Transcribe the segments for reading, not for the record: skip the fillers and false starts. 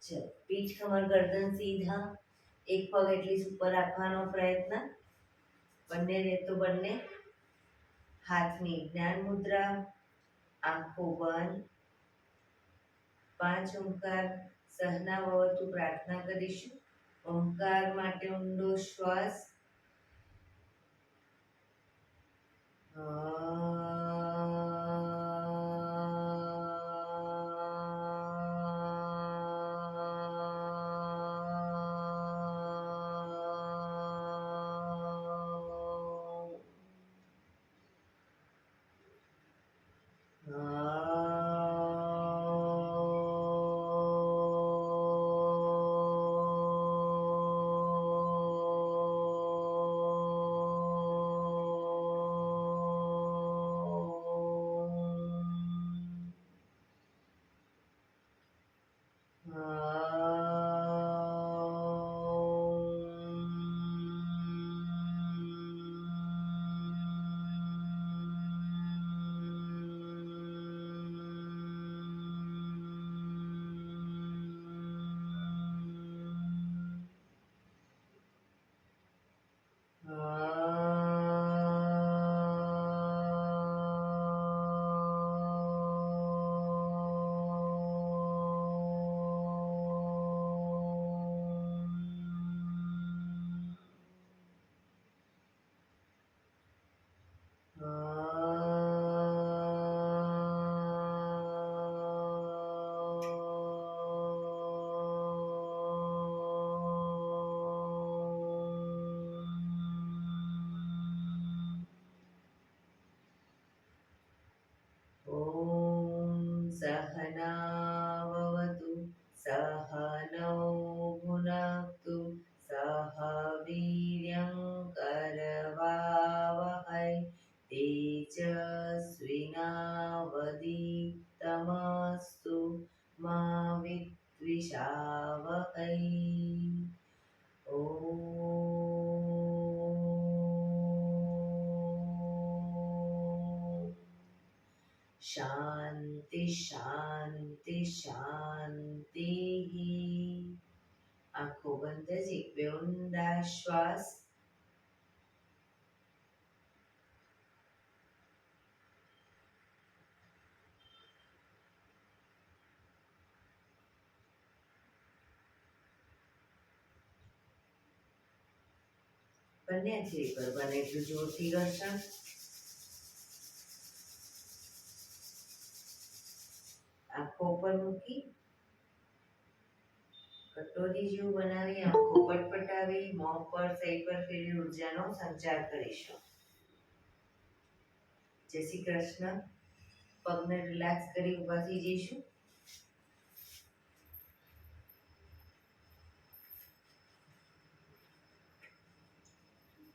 ચલો, પીઠ કમર ગરદન સીધા, એક પગ એટલી ઉપર રાખવાનો પ્રયત્ન, બંને રહેતો બંને, હાથની જ્ઞાન મુદ્રા, આંખો બંધ, 5 ઓમકાર સહના ભવતુ પ્રાર્થના કરીશું. ઓમકાર માટે ઊંડો શ્વાસ. સહનાવવતુ સહનૌ ભુનક્તુ સહ વીર્યં કરવાવહૈ તેજસ્વિનાવધીતમસ્તુ મા વિદ્વિષાવહૈ. શાંતિ શાંતિ શાંતિ. આંખો બંધ જ એક બે ઊંડા શ્વાસ. બંને આંખે પર બને એટલું જોરથી ઘર્ષણ. આંખો ઉપર મૂકી કટોરી જેવું બનાવી આંખો પટપટાવી મોં પર સહી પર ફેરવી ઉર્જાનો સંચાર કરીશું. જય શ્રી કૃષ્ણ. પગને રિલેક્સ કરી ઊભા થઈ જઈશું.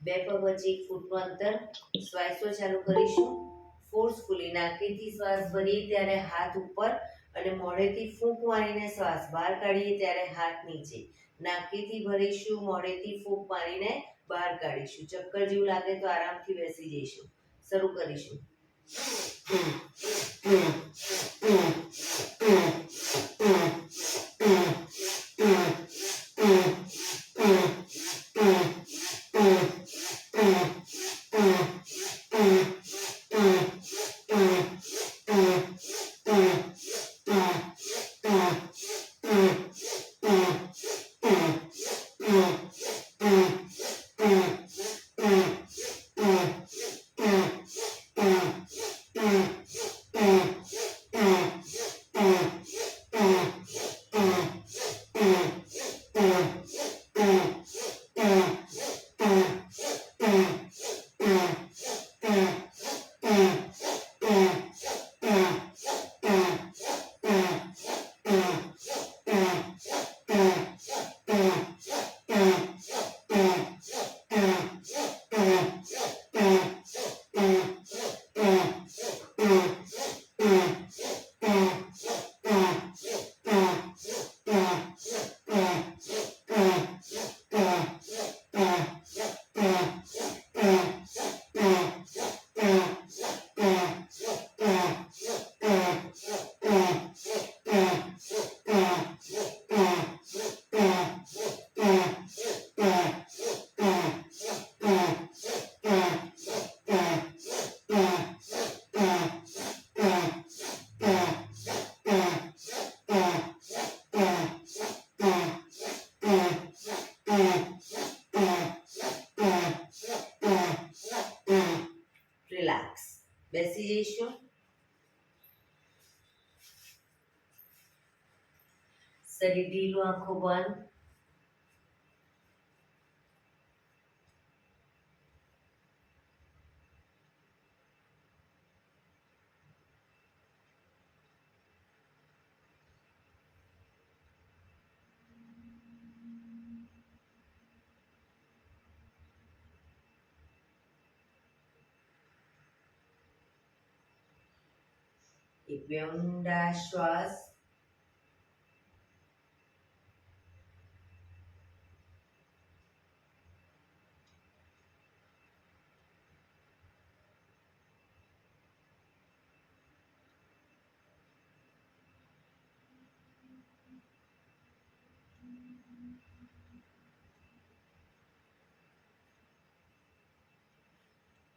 બે પગ વચ્ચે 1 ફૂટનું અંતર. શ્વાસો ચાલુ કરીશું. ફોર્સફુલી નાકેથી શ્વાસ ભરીએ ત્યારે હાથ ઉપર અને મોઢેથી ફૂંક મારીને શ્વાસ બહાર કાઢીએ ત્યારે હાથ નીચે. નાકેથી ભરીશું, મોઢેથી ફૂંક મારીને બહાર કાઢીશું. ચક્કર જેવું લાગે તો આરામથી બેસી જઈશું. શરૂ કરીશું. બેસી જઈશું. શરીર ઢીલું, આંખો બંધ. એક બે ઊંડા શ્વાસ.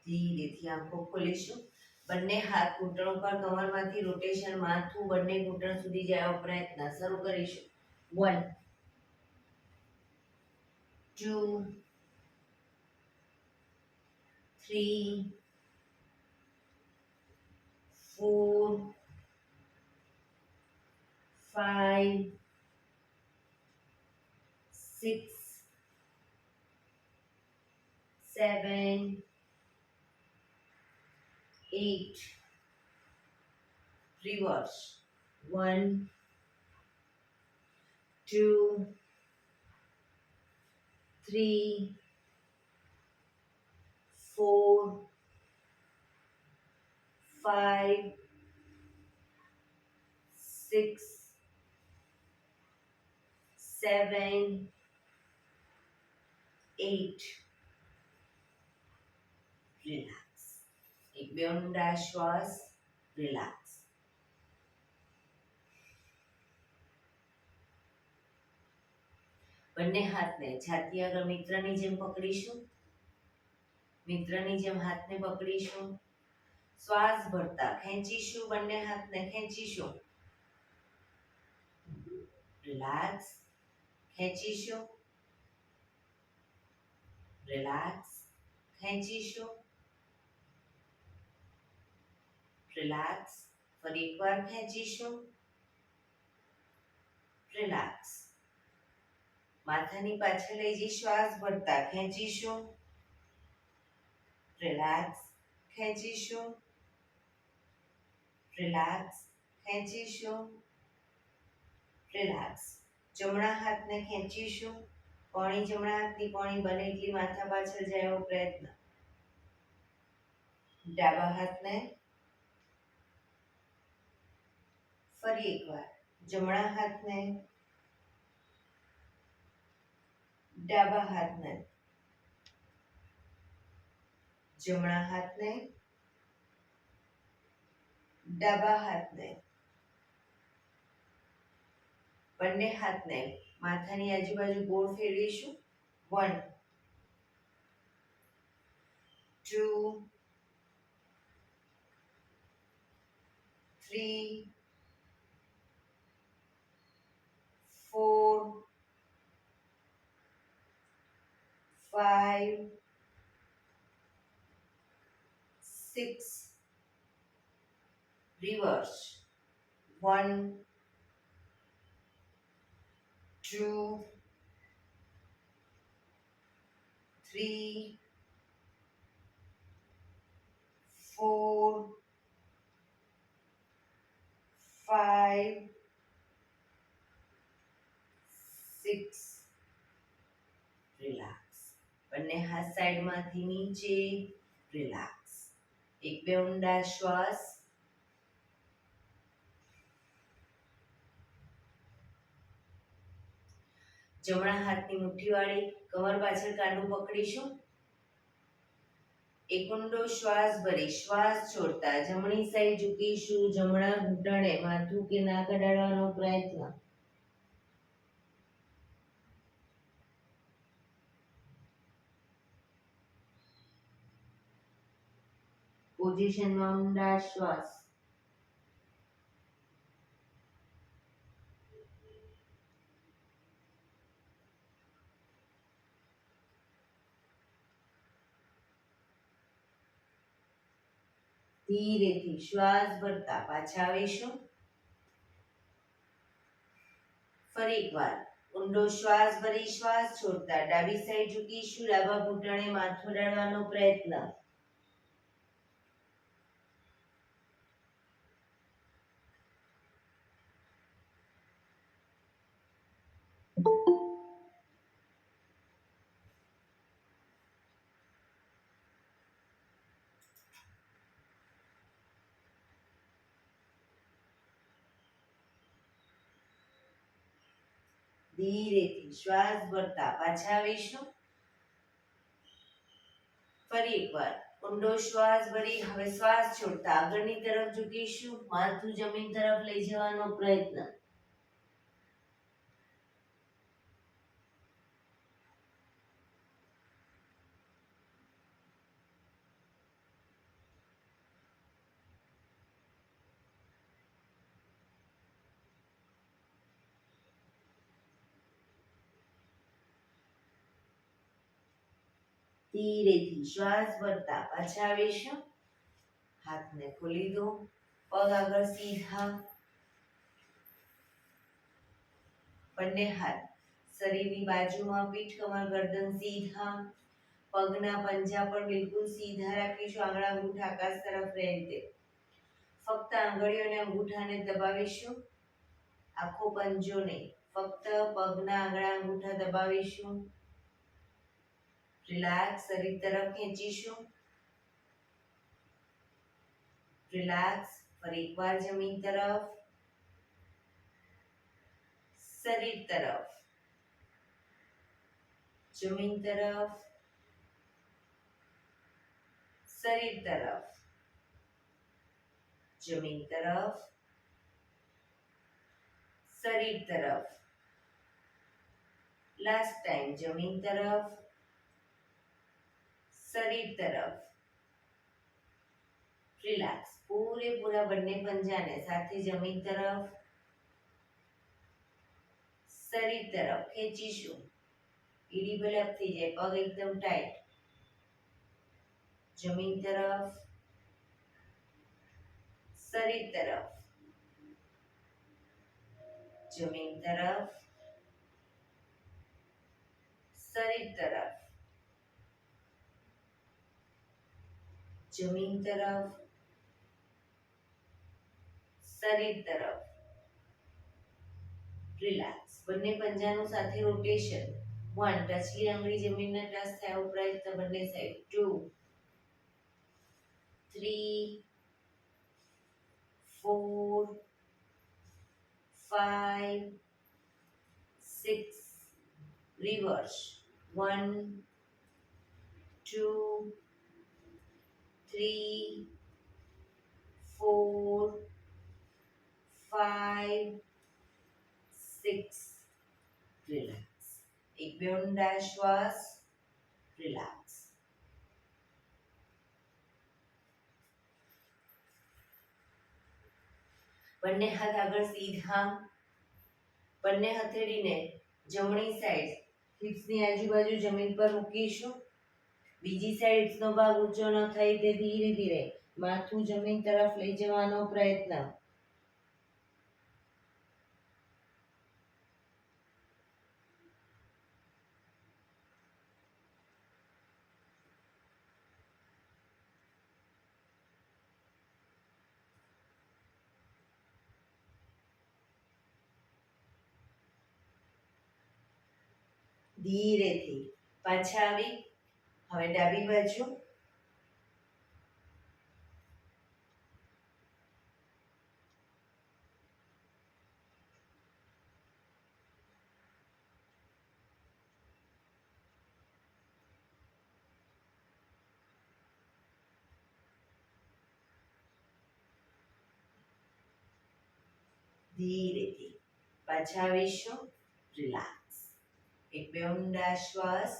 ધીરેથી આંખો ખોલીશું. બંને હાથ ઘૂંટણો પર, કમરમાંથી રોટેશન, માથું બંને ઘૂંટણ સુધી જાય એવો પ્રયત્ન. શરૂ કરીશું. 1 2 3 4 5 6 7 8. Reverse. 1 2 3 4 5 6 7 8. Relax. એક બે ઊંડા શ્વાસ. રિલેક્સ. બંને હાથને છાતી આગળ મિત્રની જેમ પકડીશું. મિત્રની જેમ હાથને પકડીશું. શ્વાસ ભરતા ખેંચીશું. બંને હાથને ખેંચીશું. રિલેક્સ. ખેંચીશું. રિલેક્સ. ખેંચીશું. રિલેક્સ. ફરી એકવાર ખેંચીશું. રિલેક્સ. માથાની પાછળ લઈ જઈ શ્વાસ ભરતા ખેંચીશું. રિલેક્સ. ખેંચીશું. રિલેક્સ. ખેંચીશું. રિલેક્સ. જમણા હાથને ખેંચીશું. કોણી જમણા હાથની કોણી બને એટલી માથા પાછળ જાય એવો પ્રયત્ન. ડાબા હાથને ફરી એકવાર. જમણા હાથને, ડાબા હાથને, જમણા હાથને, ડાબા હાથને. બંને હાથને માથાની આજુબાજુ ગોળ ફેરવીશું. 1 2 3 4 5 6. Reverse. 1 2 3 4 5 6. રિલેક્સ. બંને હાથ સાઈડમાંથી નીચે. રિલેક્સ. એક બે ઊંડા શ્વાસ. જમણા હાથની મુઠ્ઠી વાળી કમર પાછળ કાંડું પકડીશું. એક ઊંડો શ્વાસ ભરી શ્વાસ છોડતા જમણી સાઈડ ઝૂકીશું. જમણા ઘૂંટણે માથું કે નાક અડાડવાનો પ્રયત્ન. પોઝિશનમાં ઊંડા શ્વાસ. ધીરેથી શ્વાસ ભરતા પાછા આવીશું. ફરી એકવાર ઊંડો શ્વાસ ભરી શ્વાસ છોડતા ડાબી સાઈડ ઝૂકીશું. ડાબા ઘૂંટણે માથું અડાડવાનો પ્રયત્ન. ધીરેથી શ્વાસ ભરતા પાછા આવીશું. ફરી એકવાર ઊંડો શ્વાસ ભરી હવે શ્વાસ છોડતા આગળની તરફ ઝૂકીશું. માથું જમીન તરફ લઈ જવાનો પ્રયત્ન. ધીરેથી શ્વાસ ભરતા પાછા આવીશું. હાથને ખોલી દો. પગ આગળ સીધા. બંને હાથ શરીરની બાજુમાં. પીઠ કમર ગરદન સીધા. પગના પંજા પણ બિલકુલ સીધા રાખીશું. આંગળા અંગૂઠા આકાશ તરફ રહે તે. ફક્ત આંગળીઓ અને અંગૂઠાને દબાવીશું. આખો પંજો નહીં, ફક્ત પગના આંગળા અંગૂઠા દબાવીશું. રિલેક્સ. શરીર તરફ ખેંચીશું. રિલેક્સ. ફરી એકવાર જમીન તરફ, શરીર તરફ, જમીન તરફ, શરીર તરફ, જમીન તરફ, શરીર તરફ. Last time. જમીન તરફ, શરીર તરફ. રિલેક્સ. પૂરેપૂરા બંને પંજાને સાથે જમીન તરફ, શરીર તરફ ખેંચીશું. ઈડી ભલે અપ થઈ જાય, પગ એકદમ ટાઈટ. જમીન તરફ, શરીર તરફ, જમીન તરફ, શરીર તરફ, જમીન તરફ, શરીર તરફ. રિલેક્સ. બંને પંજાનું સાથે રોટેશન. 1. ટચલી આંગળી જમીનને ટચ થાય એવો પ્રયત્ન બંને સાઈડ. 2, 3, 4, 5, 6. રિવર્સ. 1, 2, 3, 4, 5, 6. રિલેક્સ. એક બે ઊંડા શ્વાસ. રિલેક્સ. બંને હાથ આગળ સીધા. બંને હથેળીને જમણી સાઈડ હિપ્સની આજુબાજુ જમીન પર મૂકીશું. બીજી સાઈડ હિપ્સનો ભાગ ઊંચો ન થાય તે ધીરે ધીરે માથું જમીન તરફ લઈ જવાનો પ્રયત્ન. ધીરેથી પાછા આવી હવે ડાબી બાજુ. ધીરેથી પાછા આવીશું. રિલેક્સ. એક બે ઊંડા શ્વાસ.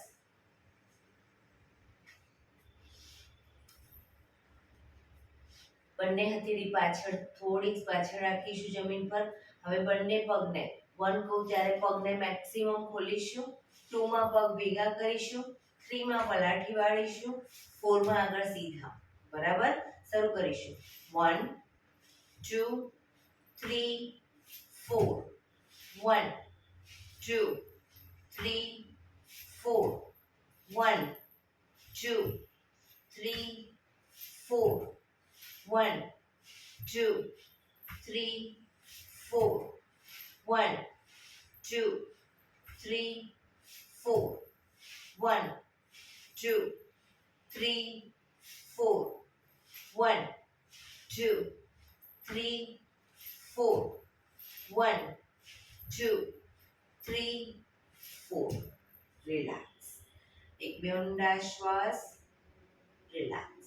બંને હથેળી પાછળ થોડીક પાછળ રાખીશું જમીન પર. હવે બંને પગને 1 કહું ત્યારે પગને મેક્સિમમ ખોલીશું. 2 માં પગ ભેગા કરીશું. 3 માં પલાઠી વાળીશું. 4 માં આગળ સીધા. બરાબર. શરૂ કરીશું 1 2 3 4 1 2 3 4 1 2 3 4 1 2 3 4 1 2 3 4 1 2 3 4 1 2 3 4 1 2 3 4 રિલેક્સ એક બે ઊંડા શ્વાસ રિલેક્સ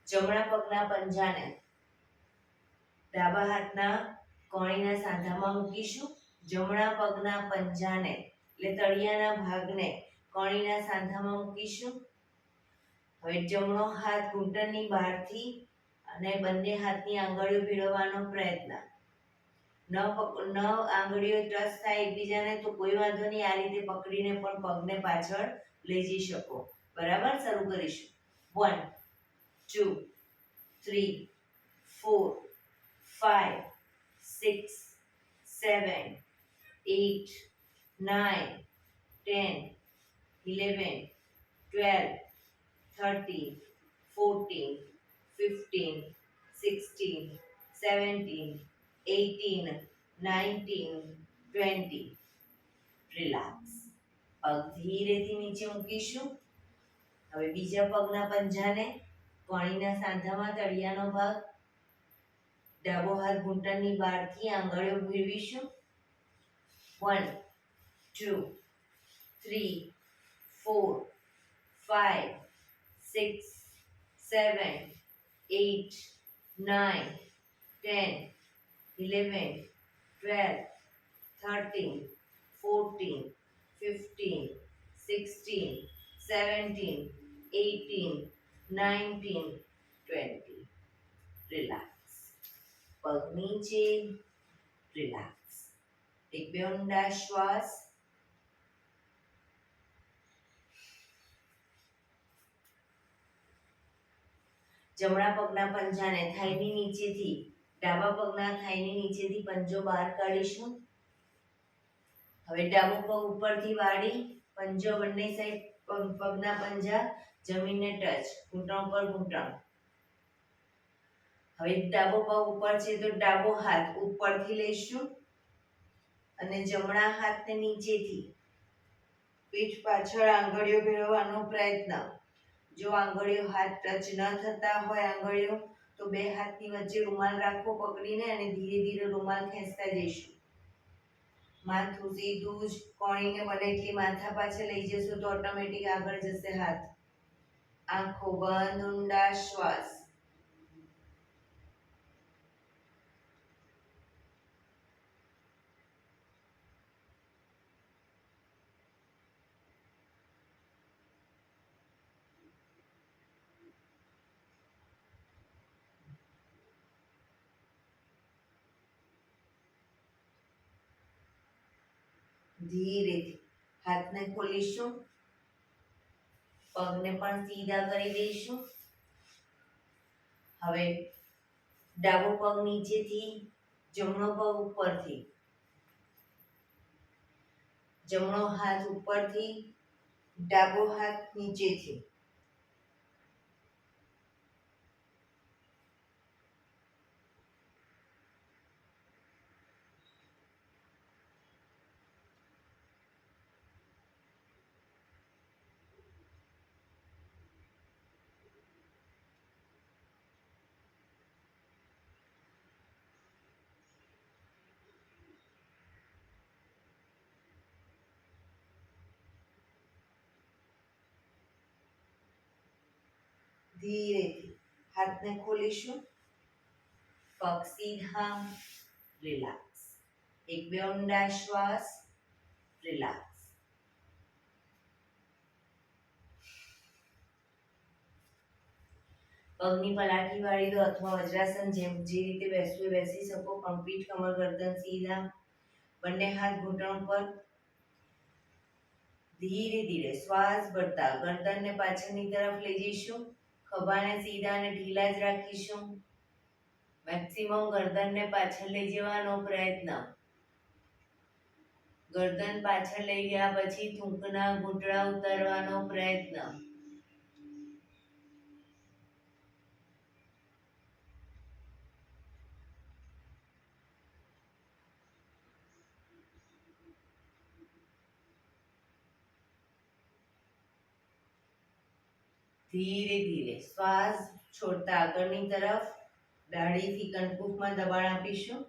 જમણા પગના પંજાને ડાબા હાથના કોણીના સાંધામાં મૂકીશું જમણા પગના પંજાને એટલે તળિયાના ભાગને કોણીના સાંધામાં મૂકીશું હવે જમણો હાથ ઘૂંટણની બહારથી અને બંને હાથની આંગળીઓ ભેળવવાનો પ્રયત્ન ન આંગળીઓ ટચ થાય એકબીજાને તો કોઈ વાંધો નહીં આ રીતે પકડીને પણ પગને પાછળ લઈ જઈ શકો બરાબર શરૂ કરીશું 1 2 3 4 5 6 7 8 9 10 11 12 13 14 15 16 17 18 19 20 રિલેક્સ પગ ધીરેથી નીચે મૂકીશું હવે બીજા પગના પંજાને કોણીના સાંધામાં તળિયાનો ભાગ ડાબો હાથ ઘૂંટણની બહારથી આંગળીઓ ભેળવીશું 1 2 3 4 5 6 7 8 9 10 11 12 13 14 15 16 17 18 19 20 રિલેક્સ પગ નીચે રિલેક્સ એક બે ઊંડા શ્વાસ જમણા પગના પંજાને થાઈની નીચેથી ડાબા પગના થાઈની નીચેથી પંજો બહાર કાઢીશું હવે ડાબો પગ ઉપરથી વાળી પંજો બંને સાઈડ પગના પંજા જમીનને ટચ ઘૂંટણ પર ઘૂંટણ હવે ડાબો પગ ઉપર છે તો ડાબો હાથ ઉપરથી લઈશું અને જમણા હાથને નીચેથી પીઠ પાછળ આંગળીઓ ભેળવવાનો પ્રયત્ન જો આંગળીઓ હાથ ટચ ન થતા હોય આંગળીઓ તો બે હાથની વચ્ચે રૂમાલ રાખવો પકડીને અને ધીરે ધીરે રૂમાલ ખેંચતા જઈશું માથું સીધું જ કોણીને બને એટલી માથા પાછળ લઈ જશો તો ઓટોમેટિક આગળ જશે હાથ આંખો બંધ ઊંડા શ્વાસ ધીરેથી હાથને ખોલીશું પગને પણ સીધા કરી દઈશું હવે ડાબો પગ નીચેથી જમણો પગ ઉપરથી જમણો હાથ ઉપરથી ડાબો હાથ નીચેથી ધીરેથી હાથને ખોલીશું પગ સીધા રિલેક્સ એક બે ઊંડા શ્વાસ રિલેક્સ પગની પલાઠી વાળી દો અથવા વજ્રાસન જે રીતે બેસવું એ બેસી શકો પણ પીઠ કમર ગરદન સીધા બંને હાથ ઘૂંટણ પર ધીરે ધીરે શ્વાસ ભરતા ગરદનને પાછળની તરફ લઈ જઈશું. ખભાને સીધા અને ઢીલા જ રાખીશું. મેક્સિમમ ગરદનને પાછળ લઈ જવાનો પ્રયત્ન. ગરદન પાછળ લઈ ગયા પછી થૂંકના ઘૂંટણા ઉતારવાનો પ્રયત્ન. ધીરે ધીરે શ્વાસ છોડતા આગળની તરફ દાઢીથી કંઠમુખમાં દબાણ આપીશું,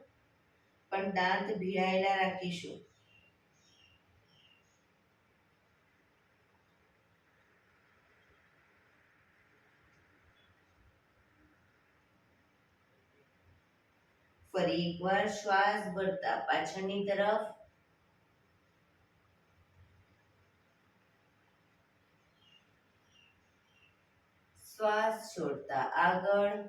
પણ દાંત ભીડાયેલા રાખીશું. ફરી એકવાર શ્વાસ ભરતા પાછળની તરફ. શ્વાસ છોડતા આગળ.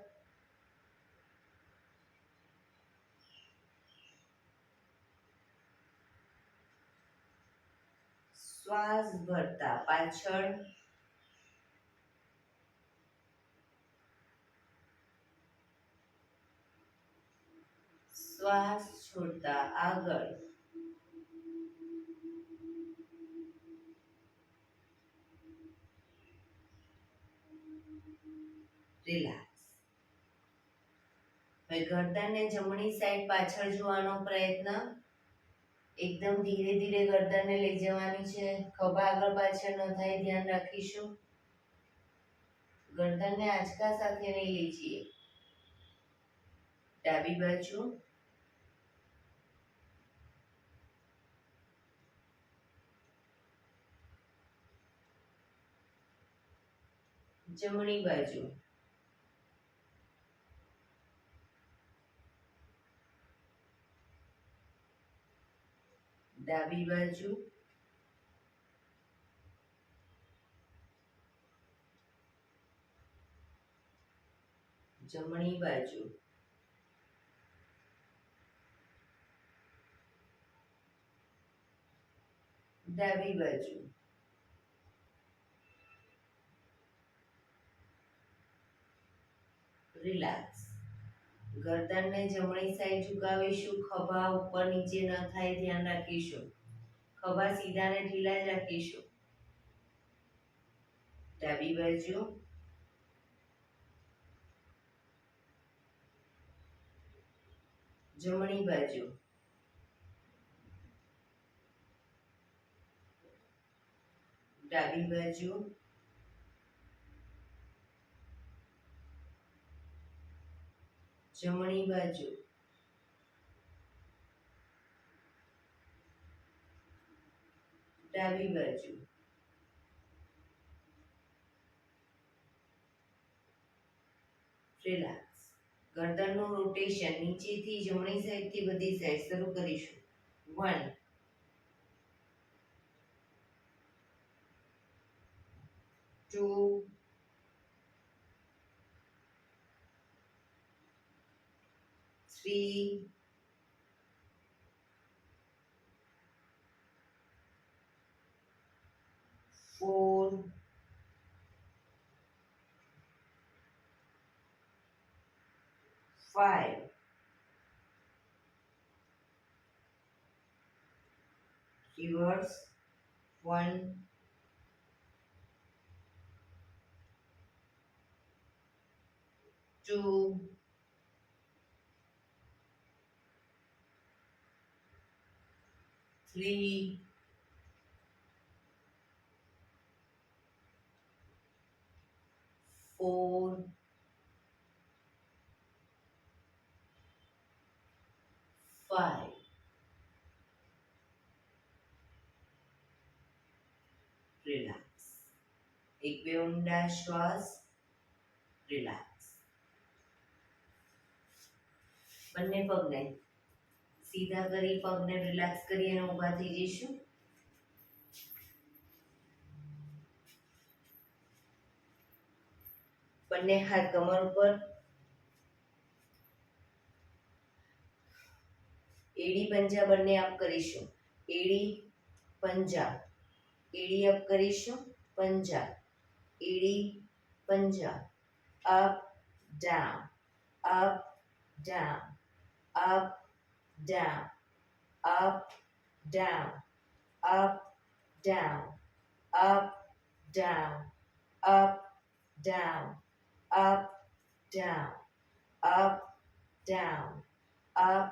શ્વાસ ભરતા પાછળ. શ્વાસ છોડતા આગળ. રિલેક્સ. હવે ગરદનને જમણી સાઈડ પાછળ જોવાનો પ્રયત્ન. એકદમ ધીરે ધીરે ગરદનને લઈ જવાની છે. ખભા આગળ પાછળ ન થાય ધ્યાન રાખીશું. ગરદનને આંચકા સાથે નહીં લઈ જઈએ. ડાબી બાજુ. જમણી બાજુ. ડાબી બાજુ. જમણી બાજુ. ડાબી બાજુ. રિલેક્સ. ગરદનને જમણી સાઈડ ઝુકાવીશું. ખભા ઉપર નીચે ન થાય ધ્યાન રાખીશું. ખભા સીધા અને ઢીલા જ રાખીશું. ડાબી બાજુ. જમણી બાજુ. ડાબી બાજુ. જમણી બાજુ. ડાબી બાજુ. રિલેક્સ. ગરદનનું રોટેશન નીચેથી જમણી સાઈડથી બધી સાઈડ શરૂ કરીશું. 1 2 3 4 5 reverse 1 2 3 4 5 રિલેક્સ. એક બે ઊંડા શ્વાસ. રિલેક્સ. બંને પગને સીધા કરી પગને રિલેક્સ કરી અને ઊભા થઈ જઈશું. બંને હાથ કમર ઉપર. એડી પંજા બંને આપ કરીશું. એડી પંજા. એડી અપ કરીશું, પંજા, એડી, પંજા, up, down, up, down, up, down, up, down, up, down, up, down, up, down, up, down, up, down, up,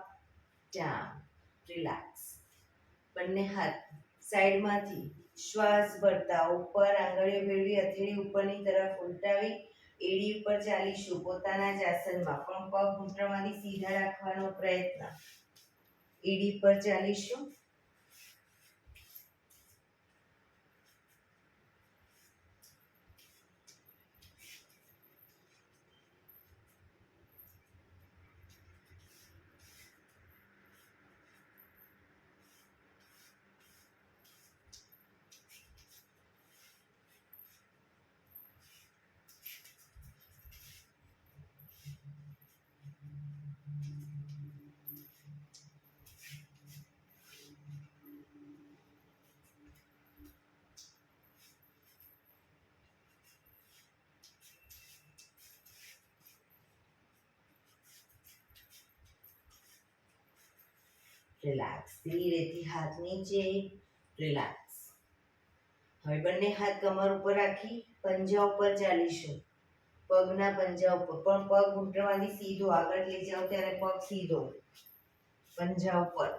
down. Relax. બંને હાથ સાઈડમાંથી શ્વાસ ભરતા ઉપર આંગળીઓ મેળવી હથેળી ઉપરની તરફ ઉલટાવી એડી ઉપર ચાલીશું પોતાના જ આસનમાં, પણ પગ ઘૂંટણમાંથી સીધા રાખવાનો પ્રયત્ન. એડી પર ચાલીશું. રિલેક્સ. ધીરેથી હાથ નીચે. રિલેક્સ. હવે બંને હાથ કમર ઉપર રાખી પંજા ઉપર ચાલીશું. પગના પંજા ઉપર, પણ પગ ઘૂંટણમાંથી સીધો આગળ લઈ જાઓ ત્યારે પગ સીધો પંજા ઉપર.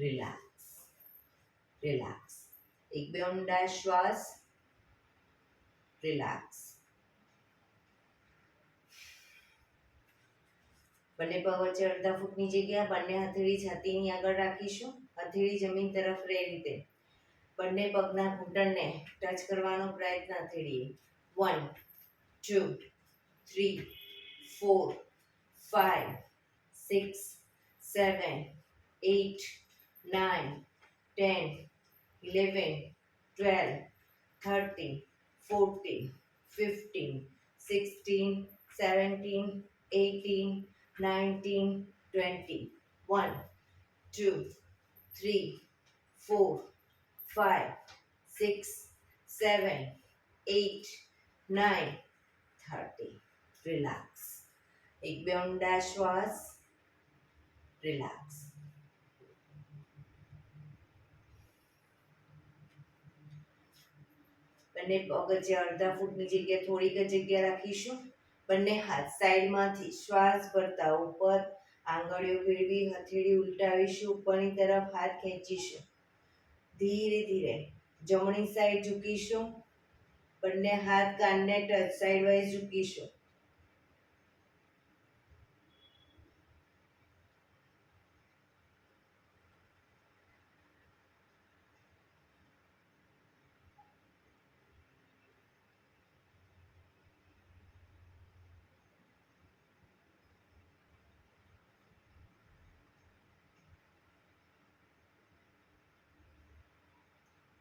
રિલેક્સ. રિલેક્સ. એક બે ઊંડા શ્વાસ. રિલેક્સ. બંને પગ વચ્ચે અડધા ફૂટની જગ્યા, બંને હથેળી છાતીની આગળ રાખીશું. હથેળી જમીન તરફ રહે રીતે બંને પગના ઘૂંટણને ટચ કરવાનો પ્રયત્ન હથેળીએ. 1 2 3 4 5 6 7 8 9 10 11 12 13 14 15 16 17 18 19 20 1 2 3 4 5 6 7 8 9 30. રિલેક્સ. એક બે ઊંડા શ્વાસ. રિલેક્સ. બંને પગ વચ્ચે અડધા ફૂટની જગ્યાએ થોડીક જ જગ્યા રાખીશું. બંને હાથ સાઈડમાંથી શ્વાસ ભરતા ઉપર આંગળીઓ ફેરવી હથેળી ઉલટાવીશું. ઉપરની તરફ હાથ ખેંચીશું. ધીરે ધીરે જમણી સાઈડ ઝૂકીશું. બંને હાથ કાનને ટચ સાઈડ વાઇઝ ઝૂકીશું.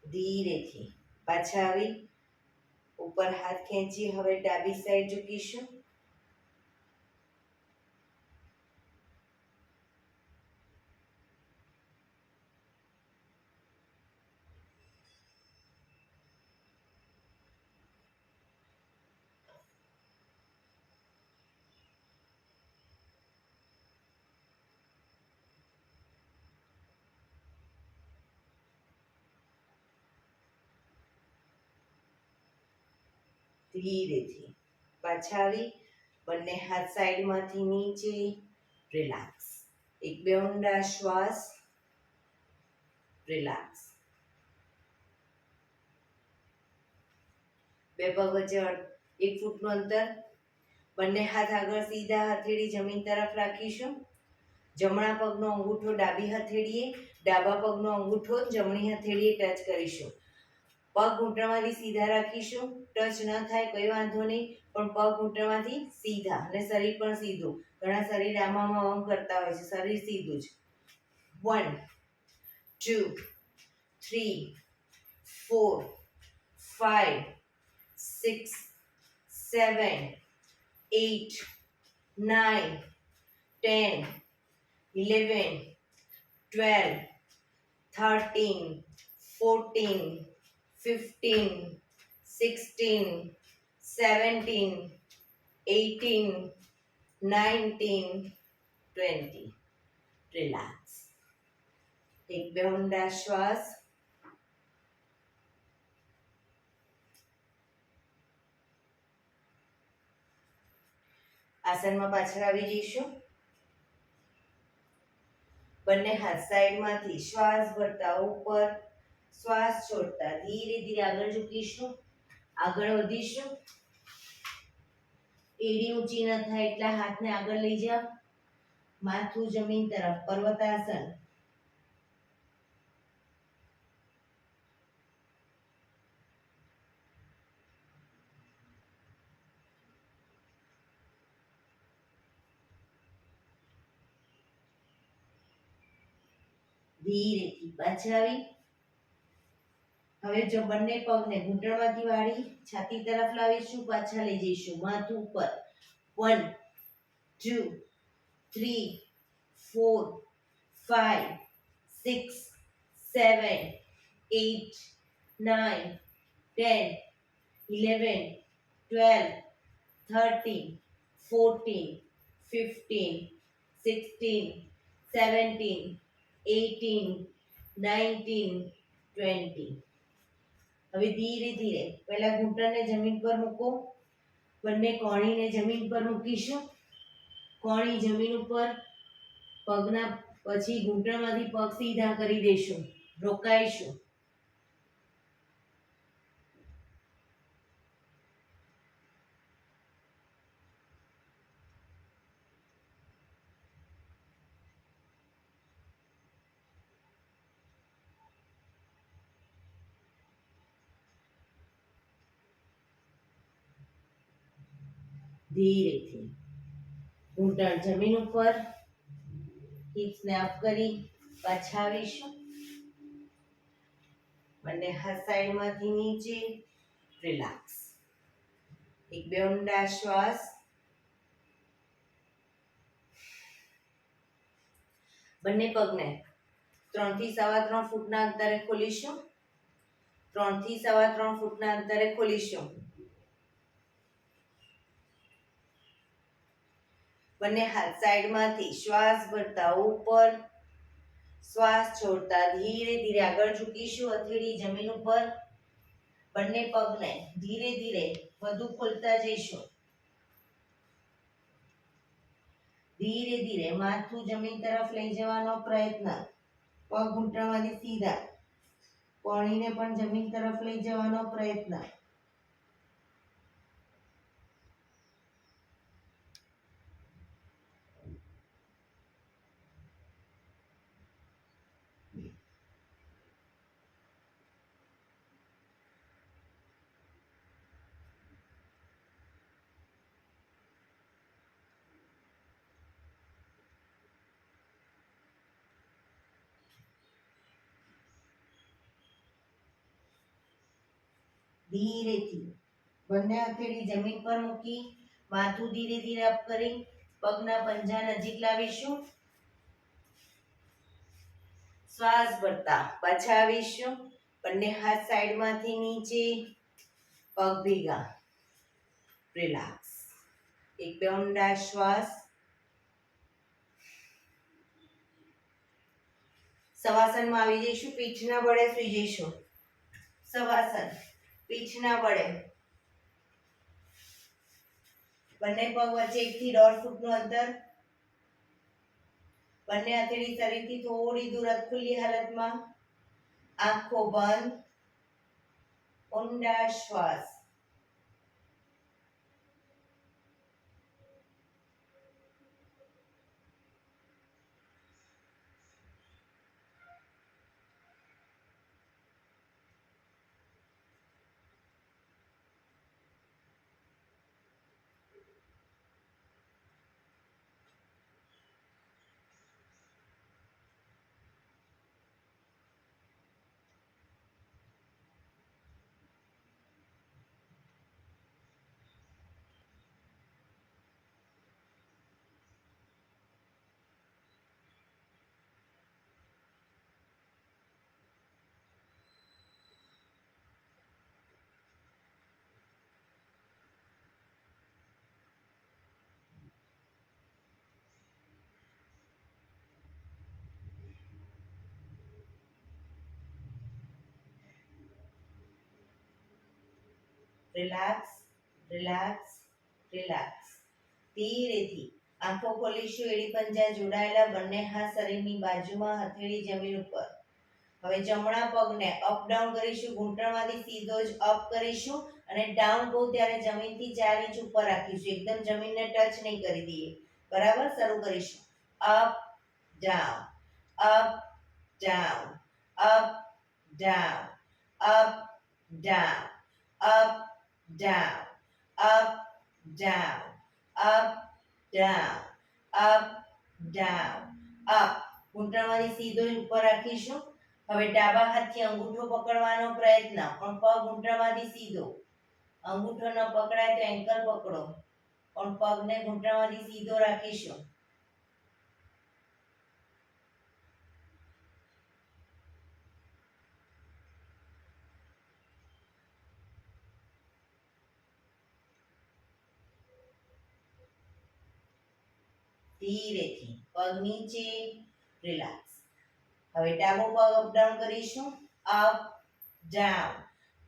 ધીરેથી પાછા આવી ઉપર હાથ ખેંચી હવે ડાબી સાઈડ ઝૂકીશું. ધીરેથી પાછા આવી બંને હાથ સાઈડમાંથી નીચે. રિલેક્સ. એક બે ઊંડા શ્વાસ. રિલેક્સ. બે પગ વચ્ચે 1 ફૂટનું અંતર. બંને હાથ આગળ સીધા, હથેળી જમીન તરફ રાખીશું. જમણા પગનો અંગૂઠો ડાબી હથેળીએ, ડાબા પગનો અંગૂઠો જમણી હથેળીએ ટચ કરીશું. પગ ઘૂંટણમાંથી સીધા રાખીશું. ટચ ન થાય કોઈ વાંધો નહીં, પણ પગ ઘૂંટણમાંથી સીધા અને શરીર પણ સીધું. ઘણા શરીર આમાં આમ કરતા હોય છે, શરીર સીધું જ. 1 2 3 4 5 6 7 8 9 10 11 12 13 14 15 16 17 18 19 20. રિલેક્સ. એક બે ઊંડા શ્વાસ. આસનમાં પાછળ આવી જઈશું. બંને હાથ સાઈડમાંથી શ્વાસ ભરતા ઉપર, શ્વાસ છોડતા ધીરે ધીરે આગળ ઝૂકીશું. આગળ વધીશું. એડી ઊંચી ન થાય એટલા હાથને આગળ લઈ જાઓ. માથું જમીન તરફ, પર્વતાસન. ધીરેથી પાછળ આવી. હવે જો બંને પગને ઘૂંટણમાંથી વાળી છાતી તરફ લાવીશું, પાછા લઈ જઈશું. માથું ઉપર. 1 2 3 4 5 6 7 8 9 10 11 12 13 14 15 16 17 18 19 20. હવે ધીરે ધીરે પહેલા ઘૂંટણને જમીન પર મૂકો. બંને કોણીને જમીન પર મૂકીશું. કોણી જમીન ઉપર, પગના પછી ઘૂંટણમાંથી પગ સીધા કરી દઈશું. રોકાઈશું. ધીરેથી ઘૂંટણ જમીન ઉપર, હિપ્સને અપ કરી પાછા આવીશું. બંને હાથ સાઈડમાંથી નીચે. રિલેક્સ. એક બે ઊંડા શ્વાસ. બંને પગને 3 થી 3.25 ફૂટના અંતરે ખોલીશું. 3 થી 3.25 ફૂટના અંતરે ખોલીશું. બંને હાથ સાઈડમાંથી શ્વાસ ભરતા ઉપર, શ્વાસ છોડતા ધીરે ધીરે આગળ ઝૂકીશું. હથેળી જમીન ઉપર. બંને પગને ધીરે ધીરે વધુ ખોલતા જઈશું. ધીરે ધીરે માથું જમીન તરફ લઈ જવાનો પ્રયત્ન. પગ ઘૂંટણમાંથી સીધા, કોણીને પણ જમીન તરફ લઈ જવાનો પ્રયત્ન. ધીરેથી બંને હથેળી જમીન પર મૂકી, માથું ધીરે ધીરે અપ કરી પગના પંજા નજીક લાવીશું. શ્વાસ ભરતા પાછા આવીશું. બંને હાથ સાઈડમાંથી નીચે, પગ ભેગા. રિલેક્સ. એક બે ઊંડા શ્વાસ. શવાસનમાં આવી જઈશું. પીઠના બળે સુઈ જઈશું. શવાસન. પીઠના બળે. બંને પગ વચ્ચે 1 થી 1.5 ફૂટનું અંતર. બંને હથેળી શરીરથી થોડી દૂર ખુલ્લી હાલતમાં. આંખો બંધ. ઊંડા શ્વાસ. Relax, relax, relax. ધીરેથી આંખો ખોલીશું. એડી પંજા જોડાયેલા, બંને હાથ શરીરની બાજુમાં, હથેળી જમીન ઉપર. હવે જમણા પગને અપ ડાઉન કરીશું. ઘૂંટણમાંથી સીધો જ અપ કરીશું અને ડાઉન કહું ત્યારે જમીનથી 4 ઇંચ ઉપર રાખીશું. એકદમ જમીનને ટચ નહીં કરી દઈએ. બરાબર, શરૂ કરીશું. Up down, up down, up down, up down, up down, up down, up down, up down, up. ઘૂંટણમાંથી સીધો જ ઉપર રાખીશું. હવે ડાબા હાથથી અંગૂઠો પકડવાનો પ્રયત્ન, પણ પગ ઘૂંટણમાંથી સીધો. અંગૂઠો ન પકડાય તો એન્કલ પકડો, પણ પગને ઘૂંટણમાંથી સીધો રાખીશું. ધીરેથી પગ નીચે, રિલેક્સ. હવે ડાબો પગ અપ ડાઉન કરીશું. Up down,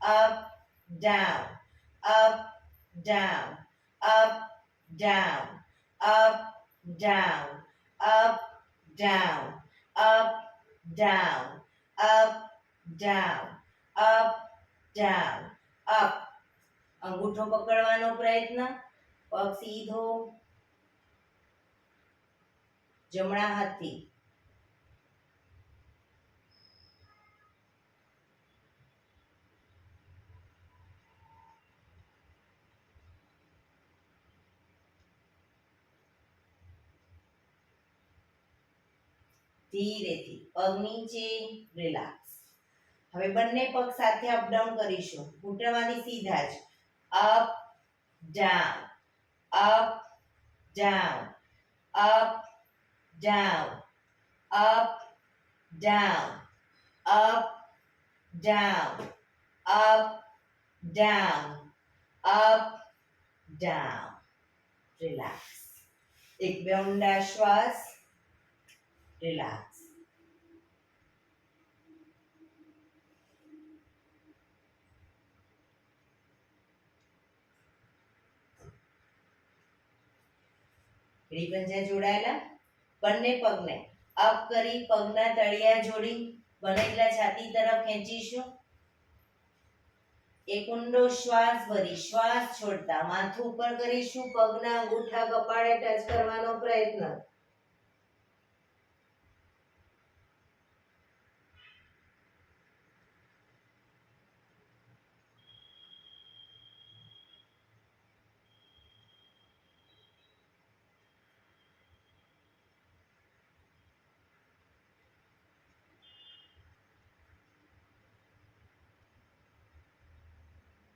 up down, up down, up down, up down, up down, up down, up down, up down, up. અંગૂઠો પકડવાનો પ્રયત્ન, પગ સીધો જમણા હાથથી. ધીરેથી પગ નીચે, રિલેક્સ. હવે બંને પગ સાથે અપ ડાઉન કરીશું. ઘૂંટણમાંથી સીધા જ up down, up down, up down, up down, up down, up down, up down. Relax. એક બે ઊંડા શ્વાસ. રિલેક્સ. એડી પંજા જોડાયેલા, બંને પગને અપ કરી પગના તળિયા જોડી બને એટલા છાતી તરફ ખેંચીશું. એક ઊંડો શ્વાસ ભરી શ્વાસ છોડતા માથું ઉપર કરીશું. પગના અંગૂઠા કપાળે ટચ કરવાનો પ્રયત્ન.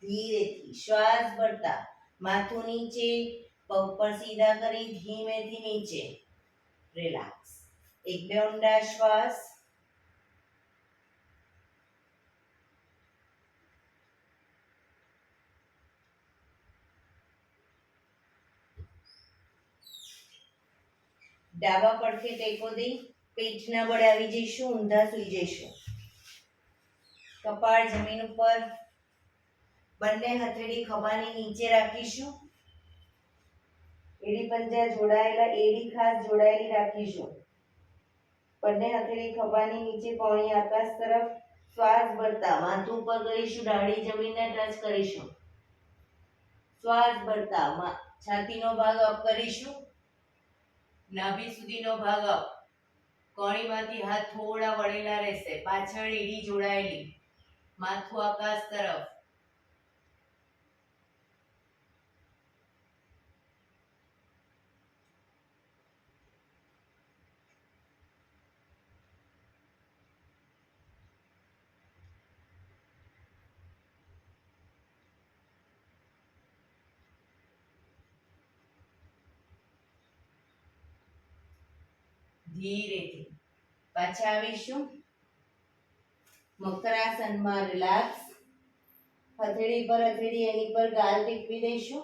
ધીરેથી શ્વાસ ભરતા માથું નીચે, પગ પર સીધા કરી ધીમેથી નીચે. રિલેક્સ. એક બે ઊંડા શ્વાસ. ડાબા પડખે ટેકો દઈ પેટના બળે આવી જઈશું. ઊંધા સૂઈ જઈશું. કપાળ જમીન ઉપર. બંને હથેળી ખભાની નીચે રાખીશું. એડી પંજા જોડાયેલા, એડી ખાસ જોડાયેલી રાખીશું. બંને હથેળી ખભાની નીચે, કોણી આકાશ તરફ. શ્વાસ ભરતા માથું ઉપર કરીશું. દાઢી જમીનને ટચ કરીશું. શ્વાસ ભરતા છાતીનો ભાગ અપ કરીશું. નાભી સુધીનો ભાગ અપ. કોણીમાંથી હાથ થોડા વળેલા રહેશે. પાછળ એડી જોડાયેલી, માથું આકાશ તરફ. ધીરેથી પાછા આવીશું. મકરાસનમાં રિલેક્સ. હથેળી પર હથેળી એની પર ગાલ ટેકવી દઈશું.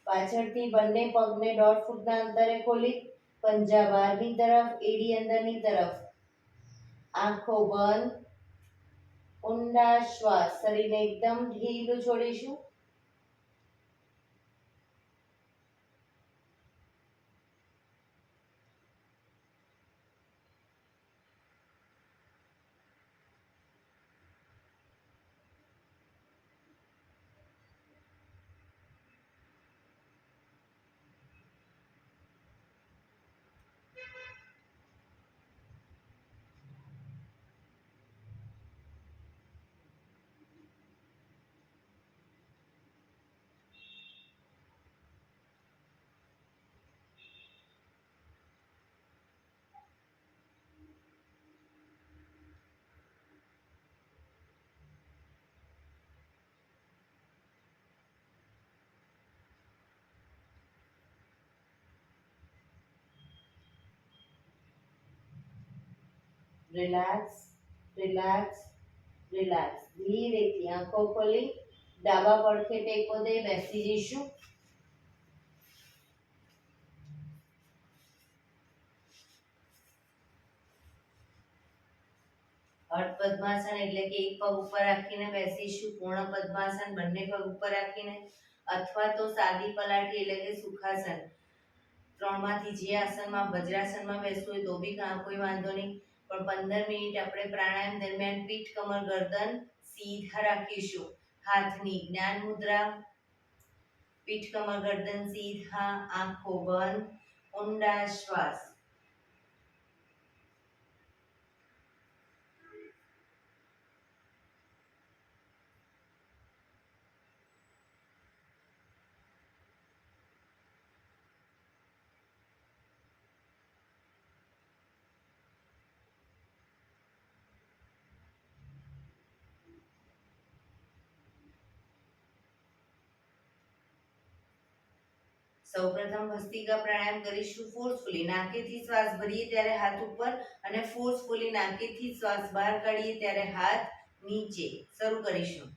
પાછળથી બંને પગને 1.5 ફૂટના અંતરે ખોલી પંજા બહારની તરફ, એડી અંદરની તરફ. આંખો બંધ. ઊંડા શ્વાસ. શરીરને એકદમ ઢીલું છોડીશું. Relax, relax, relax. ધીરેથી આંખો ખોલી ડાબા પડખે ટેકો દે બેસી જઈશું. અર્ધ પદ્માસન એટલે કે એક પગ ઉપર રાખીને બેસીશું. પૂર્ણ પદ્માસન બંને પગ ઉપર રાખીને, અથવા તો સાદી પલાઠી એટલે કે સુખાસન. ત્રણમાંથી જે આસનમાં વજ્રાસનમાં બેસવું હોય તો બી કોઈ વાંધો નહીં. પણ 15 મિનિટ આપણે પ્રાણાયામ દરમિયાન પીઠ, કમર, ગરદન સીધા રાખીશું. હાથની જ્ઞાન મુદ્રા, પીઠ, કમર, ગરદન સીધા, આંખો બંધ, ઊંડા શ્વાસ. સૌપ્રથમ ભસ્ત્રિકા પ્રાણાયામ કરીશું ફોર્સફુલી. નાકેથી શ્વાસ ભરીએ ત્યારે હાથ ઉપર અને ફોર્સફુલી નાકેથી શ્વાસ બહાર કાઢીએ ત્યારે હાથ નીચે. શરૂ કરીશું.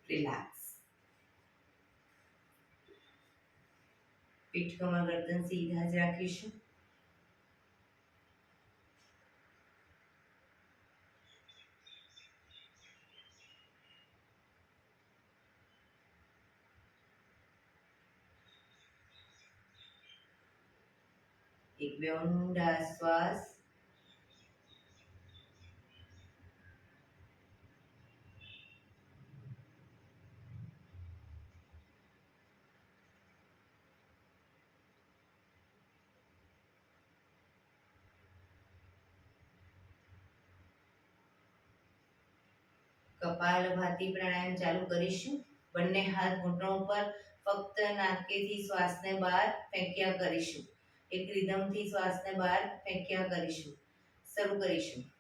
રિલેક્સ. પીઠ, કમર, ગરદન સીધા જ રાખીશું. એક બે ઊંડા શ્વાસ. કપાલભાતિ પ્રાણાયામ ચાલુ કરીશું. બંને હાથ ઘૂંટણો ઉપર, ફક્ત નાકેથી શ્વાસને બહાર ફેંક્યા કરીશું. એક રિધમથી શ્વાસને બહાર ફેંક્યા કરીશું. શરૂ કરીશું.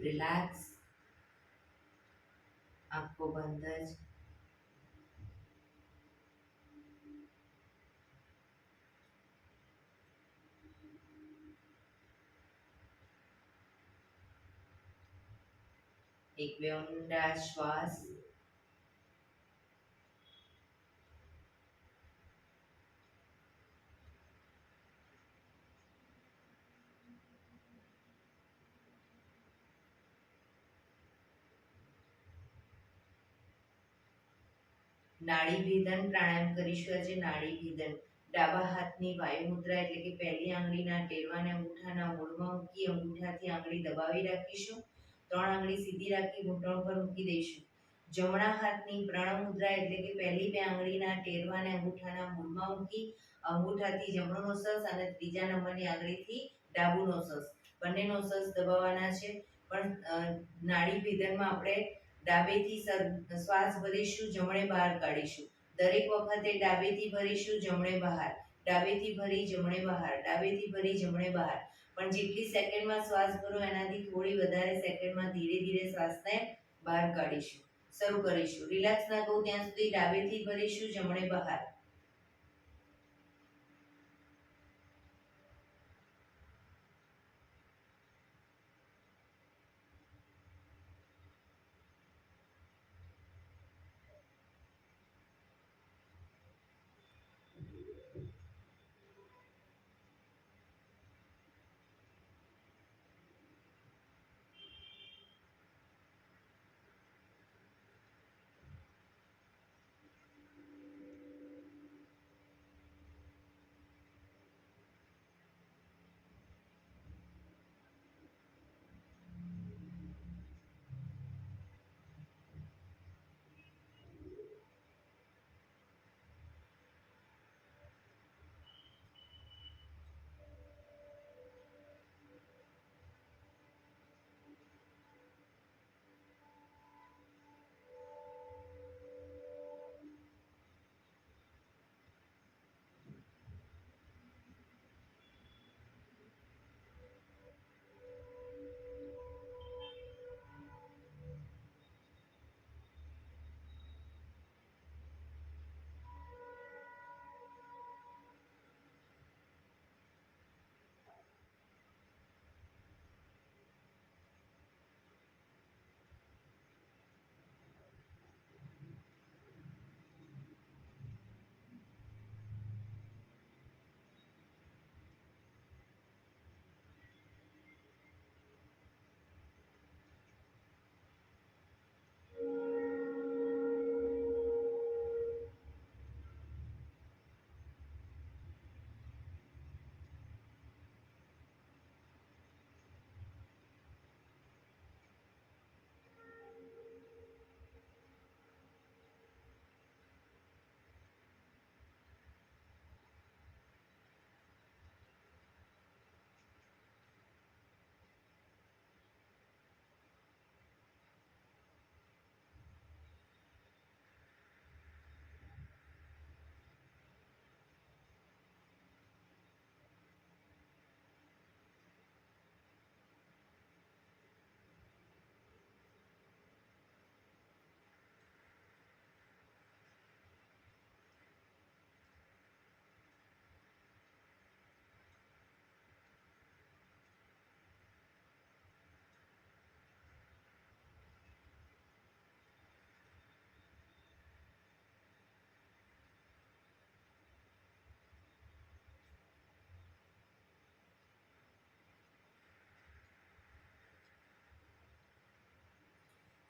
રિલેક્સ, આંખો બંધ જ. એક બે ઊંડા શ્વાસ. નાડી ભેદન પ્રાણાયામ કરીશું આજે. નાડી ભેદન. ડાબા હાથની વાયુ મુદ્રા એટલે કે પહેલી આંગળીના ટેરવાને અંગૂઠાના મૂળમાં મૂકી અંગૂઠાથી આંગળી દબાવી રાખીશું. ત્રણ આંગળી સીધી રાખી ઘૂંટણ પર મૂકી દઈશું. જમણા હાથની પ્રણવ મુદ્રા એટલે કે પહેલી બે આંગળીના ટેરવાને અંગૂઠાના મૂળમાં મૂકી અંગૂઠાથી જમણો નોસસ અને ત્રીજા નંબરની આંગળીથી ડાબુ નોસસ, બંને નોસસ દબાવવાના છે. પણ નાડી ભેદનમાં આપણે ડાબેથી શ્વાસ ભરીશું, જમણે બહાર કાઢીશું. દરેક વખતે ડાબેથી ભરીશું, જમણે બહાર, ડાબેથી ભરી જમણે બહાર, ડાબેથી ભરી જમણે બહાર. પણ જેટલી સેકન્ડમાં શ્વાસ ભરો એનાથી થોડી વધારે સેકન્ડમાં ધીરે ધીરે શ્વાસને બહાર કાઢીશું. શરૂ કરીશું. રિલેક્સ ના કહું ત્યાં સુધી ડાબેથી ભરીશું, જમણે બહાર.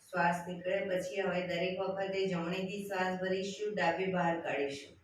શ્વાસ નીકળે પછી હવે દરેક વખતે જમણેથી શ્વાસ ભરીશું, ડાબે બહાર કાઢીશું.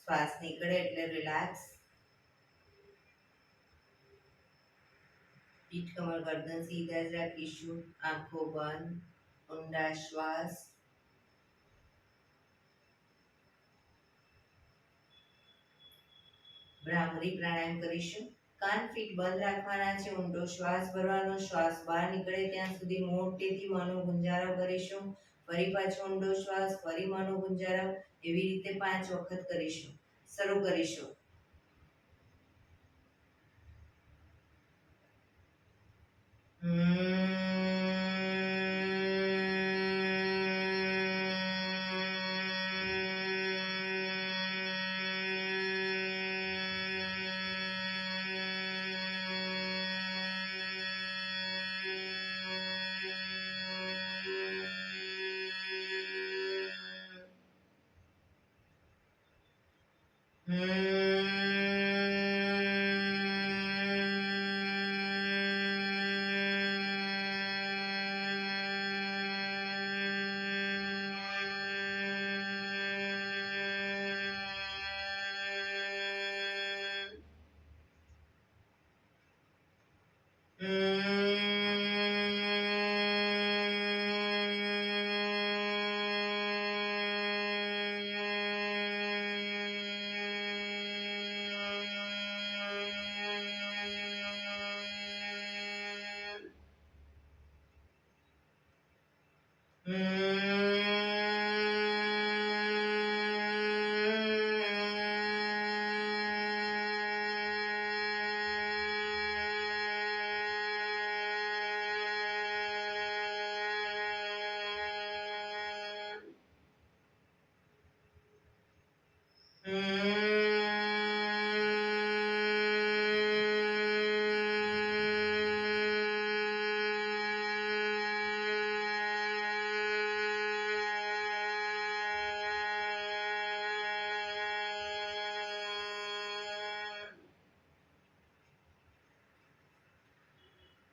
શ્વાસ નીકળે એટલે રિલેક્સ. પીઠ કમર ગરદન સીધા જ રાખીશું. આંખો બંધ. ઊંડા શ્વાસ. ભ્રામરી પ્રાણાયામ કરીશું. કાન ફીટ બંધ રાખવાના છે. ઊંડો શ્વાસ ભરવાનો. શ્વાસ બહાર નીકળે ત્યાં સુધી મોટેથી મોંનો ગુંજારો કરીશું. ફરી પાછો ઊંડો શ્વાસ. ફરી મોંનો ગુંજારો. એવી રીતે 5 વખત કરીશું. શરૂ કરીશું.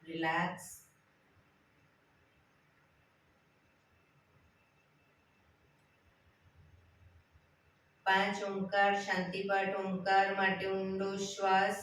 રિલેક્સ. પાંચ ઓમકાર શાંતિપાઠ. ઓમકાર માટે ઊંડો શ્વાસ.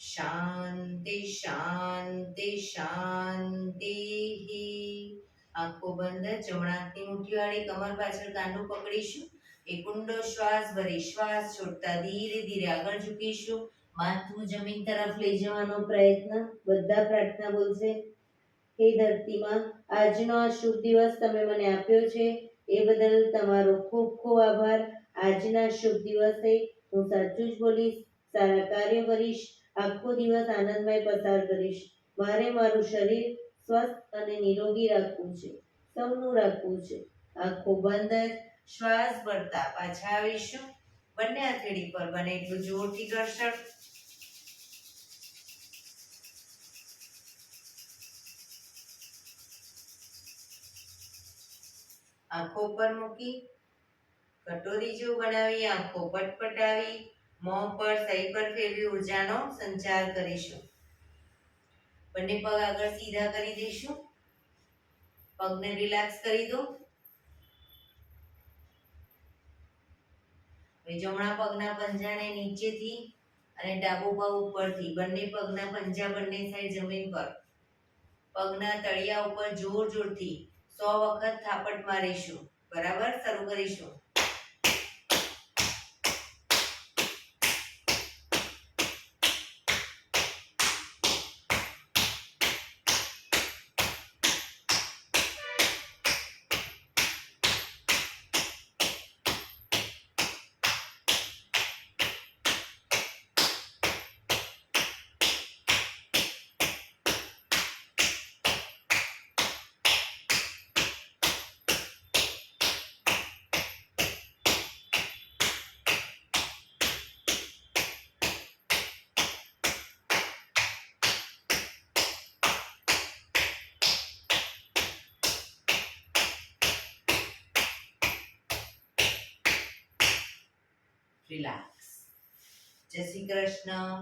શાંતિ શાંતિ શાંતિ. આંખો બંધ. જમણા હાથની મુઠ્ઠી વાળી કમર પાછળ કાંડું પકડીશું. એક ઊંડો શ્વાસ ભરી શ્વાસ છોડતા ધીરે ધીરે આગળ ઝૂકીશું. માથું જમીન તરફ લઈ જવાનો પ્રયત્ન. બધા પ્રાર્થના બોલશે. હે ધરતીમાં, આજનો આ શુભ દિવસ તમે મને આપ્યો છે એ બદલ તમારો ખૂબ ખૂબ આભાર. આજના શુભ દિવસે હું સાચું જ બોલીશ, સારા કાર્યો કરીશ, આખો દિવસ આનંદમય પસાર કરીશ. મારે મારું શરીર સ્વસ્થ અને નિરોગી રાખવું છે, સૌનું રાખવું છે. આંખો બંધ જ શ્વાસ ભરતા પાછા આવીશું. બંને હથેળી પર બને એટલું જોરથી ઘર્ષણ. આંખો પર મૂકી કટોરી જેવું બનાવી આંખો પટપટાવી મોં પર સહી પર ફેરવી ઉર્જાનો સંચાર કરીશું. બંને પગ આગળ સીધા કરી દઈશું. પગને રિલેક્સ કરી દો. હવે જમણા પગના પંજાને નીચેથી અને ડાબો પગ ઉપરથી બંને પગના પંજા બંને સાઈડ જમીન પર પગના તળિયા ઉપર જોર જોરથી 100 વખત થાપટ મારીશું. બરાબર, શરૂ કરીશું. રિલેક્સ. જય શ્રી કૃષ્ણ.